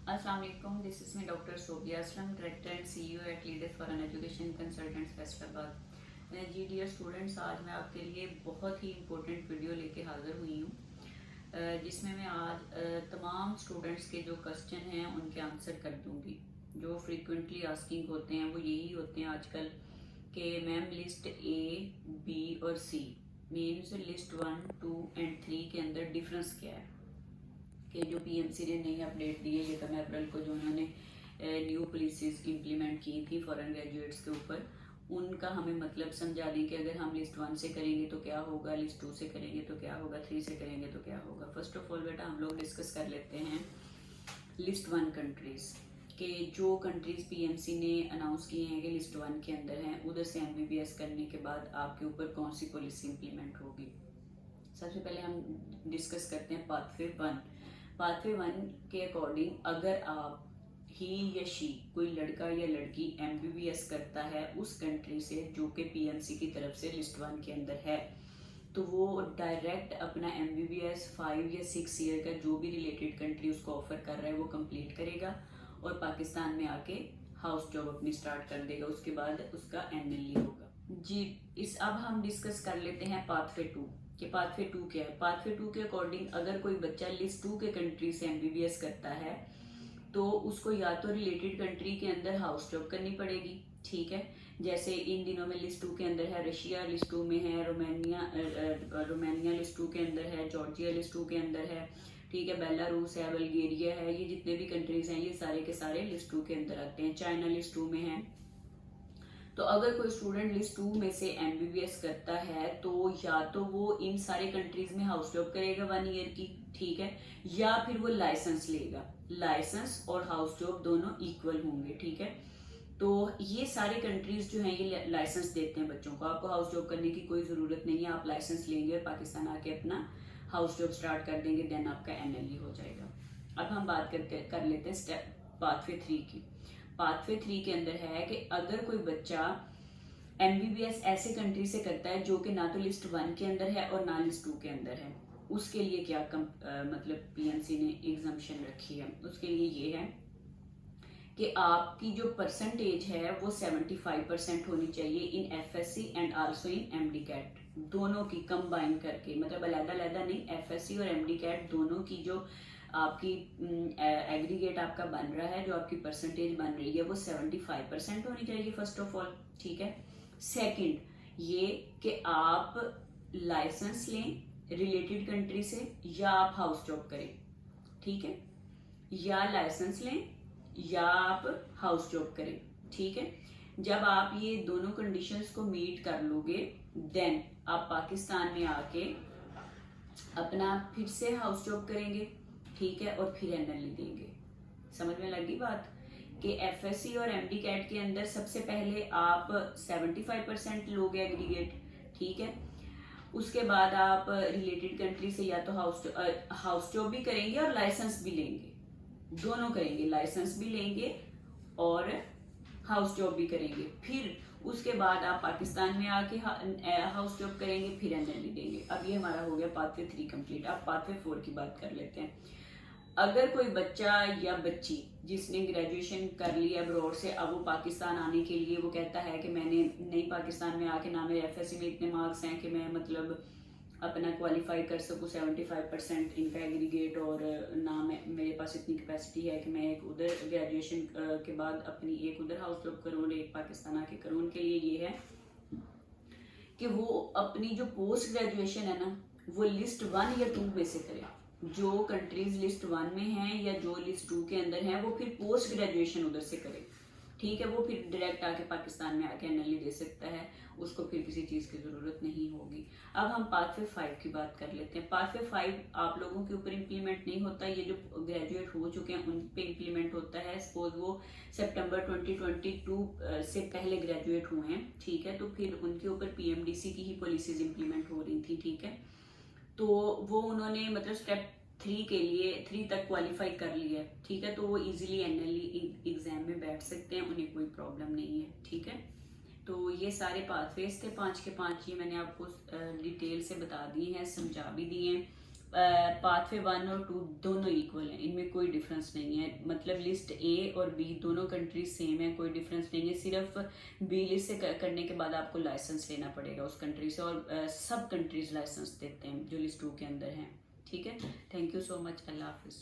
Assalamu alaikum. This is me, Dr. Sobia Aslam, Director and CEO at Leaders for an Education Consultants Faisalabad. जी dear students, आज मैं आपके लिए बहुत ही important video लेके हाज़िर हुई हूँ, जिसमें मैं आज तमाम स्टूडेंट्स के जो क्वेश्चन हैं उनके आंसर कर दूँगी। जो फ्रीक्वेंटली आस्किंग होते हैं वो यही होते हैं आजकल कि मैम लिस्ट ए, बी और सी मीन्स लिस्ट 1, 2 एंड 3 के अंदर डिफरेंस क्या है। कि जो पीएमसी ने नई अपडेट दी है 1 अप्रैल को, जो उन्होंने न्यू पॉलिसीज इम्प्लीमेंट की थी फॉरेन ग्रेजुएट्स के ऊपर, उनका हमें मतलब समझा दें कि अगर हम लिस्ट 1 से करेंगे तो क्या होगा, लिस्ट 2 से करेंगे तो क्या होगा, 3 से करेंगे तो क्या होगा। फर्स्ट ऑफ ऑल बेटा हम लोग डिस्कस कर लेते हैं लिस्ट 1 कंट्रीज के जो कंट्रीज पीएमसी ने अनाउंस किए हैं कि लिस्ट 1 के अंदर हैं, उधर से एमबीबीएस करने के बाद आपके ऊपर कौन सी पॉलिसी इम्प्लीमेंट होगी। सबसे पहले हम डिस्कस करते हैं पाथवे 1। पाथवे 1 के अकॉर्डिंग अगर आप ही या शी कोई लड़का या लड़की एमबीबीएस करता है उस कंट्री से जो कि पीएमसी की तरफ से लिस्ट 1 के अंदर है, तो वो डायरेक्ट अपना एमबीबीएस 5 या 6 ईयर का जो भी रिलेटेड कंट्री उसको ऑफर कर रहा है वो कंप्लीट करेगा और पाकिस्तान में आके हाउस जॉब अपनी स्टार्ट कर देगा। उसके बाद उसका एनएलई होगा। जी अब हम डिस्कस कर लेते हैं पाथवे 2 कि पाथवे 2 क्या है। पाथवे 2 के अकॉर्डिंग अगर कोई बच्चा लिस्ट 2 के कंट्री से एमबीबीएस करता है तो उसको या तो रिलेटेड कंट्री के अंदर हाउस जॉब करनी पड़ेगी, ठीक है। जैसे इन दिनों में लिस्ट 2 के अंदर है रशिया, लिस्ट 2 में है रोमानिया लिस्ट 2 के अंदर है, जॉर्जिया लिस्ट 2 के अंदर है, ठीक है। बेलारूस है, बल्गेरिया है, ये जितने भी कंट्रीज हैं ये सारे के सारे लिस्ट 2 के अंदर आते हैं। चाइना लिस्ट 2 में है। तो अगर कोई स्टूडेंट लिस्ट 2 में से एमबीबीएस करता है तो या तो वो इन सारे कंट्रीज में हाउस जॉब करेगा 1 ईयर की, ठीक है, या फिर वो लाइसेंस लेगा। लाइसेंस और हाउस जॉब दोनों इक्वल होंगे, ठीक है। तो ये सारे कंट्रीज जो हैं ये लाइसेंस देते हैं बच्चों को। आपको हाउस जॉब करने की कोई जरूरत नहीं है, आप लाइसेंस लेंगे और पाकिस्तान आके अपना हाउस जॉब स्टार्ट कर देंगे, देन आपका एनएलई हो जाएगा। अब हम बात कर लेते हैं स्टेप पाथवे 3 की। पाथवे 3 के अंदर है कि अगर कोई बच्चा एमबीबीएस ऐसे कंट्री से करता है जो कि ना तो लिस्ट 1 के अंदर है और ना लिस्ट 2 के अंदर है, उसके लिए क्या मतलब पीएमसी ने एग्जम्पशन रखी है। उसके लिए ये है कि आपकी जो परसेंटेज है वो 75% होनी चाहिए in FSc and also in MD CAT, दोनों की कंबाइन करके, मतलब अलग-अलग नहीं, एफएससी और एमडी कैट दोनों की जो आपकी एग्रीगेट आपका बन रहा है, जो आपकी परसेंटेज बन रही है वो 75% होनी चाहिए फर्स्ट ऑफ ऑल, ठीक है। सेकंड ये कि आप लाइसेंस लें रिलेटेड कंट्री से या आप हाउस जॉब करें, ठीक है, या लाइसेंस लें या आप हाउस जॉब करें, ठीक है। जब आप ये दोनों कंडीशंस को मीट कर लोगे देन आप पाकिस्तान में आके अपना फिर से हाउस जॉब करेंगे, ठीक है, और फिर एनएलई देंगे। समझ में लगी बात कि एफएससी और एमडी कैट के अंदर सबसे पहले आप 75% लोगे एग्रीगेट, ठीक है। उसके बाद आप रिलेटेड कंट्री से या तो हाउस जॉब भी करेंगे और लाइसेंस भी लेंगे, दोनों करेंगे, लाइसेंस भी लेंगे और हाउस जॉब भी करेंगे। फिर उसके बाद आप पाकिस्तान में आके हाउस जॉब करेंगे, फिर एनएलई देंगे। अब ये हमारा हो गया पाथवे 3 कंप्लीट। अब पाथवे 4 की बात कर लेते हैं। अगर कोई बच्चा या बच्ची जिसने ग्रेजुएशन कर ली है अब्रॉड से, अब वो पाकिस्तान आने के लिए वो कहता है कि मैंने नहीं पाकिस्तान में आके, ना मेरे एफएससी में इतने मार्क्स हैं कि मैं मतलब अपना क्वालिफाई कर सकूं 75% इनका एग्रीगेट, और ना मेरे पास इतनी कैपेसिटी है कि मैं एक उधर ग्रेजुएशन के बाद अपनी एक उधर हाउस जॉब करूँ और एक पाकिस्तान आके करूँ। उनके लिए ये है कि वो अपनी जो पोस्ट ग्रेजुएशन है ना वो लिस्ट 1 या 2 में से करें। जो कंट्रीज लिस्ट 1 में हैं या जो लिस्ट 2 के अंदर हैं वो फिर पोस्ट ग्रेजुएशन उधर से करें, ठीक है। वो फिर डायरेक्ट आके पाकिस्तान में आके एनएलई दे सकता है, उसको फिर किसी चीज की जरूरत नहीं होगी। अब हम पाथवे 5 की बात कर लेते हैं। पाथवे 5 आप लोगों के ऊपर इम्प्लीमेंट नहीं होता, ये जो ग्रेजुएट हो चुके हैं उन पे इम्प्लीमेंट होता है। सपोज वो सितंबर 2022 से पहले ग्रेजुएट हुए हैं, ठीक है, तो फिर उनके ऊपर पीएमडीसी की ही पॉलिसीज इम्प्लीमेंट हो रही थी, ठीक है। तो वो उन्होंने मतलब स्टेप 3 के लिए 3 तक क्वालिफाई कर लिया, ठीक है, तो वो इजीली एनएलई एग्जाम में बैठ सकते हैं, उन्हें कोई प्रॉब्लम नहीं है, ठीक है। तो ये सारे पाथवेज थे 5 के 5, ये मैंने आपको डिटेल से बता दिए हैं, समझा भी दिए हैं। पाथवे 1 और 2 दोनों इक्वल हैं, इनमें कोई डिफरेंस नहीं है। मतलब लिस्ट ए और बी दोनों कंट्रीज सेम है, कोई डिफरेंस नहीं है। सिर्फ बी लिस्ट से करने के बाद आपको लाइसेंस लेना पड़ेगा उस कंट्री से, और सब कंट्रीज लाइसेंस देते हैं जो लिस्ट 2 के अंदर हैं। ठीक है, थैंक यू सो मच, अल्लाह हाफिज़।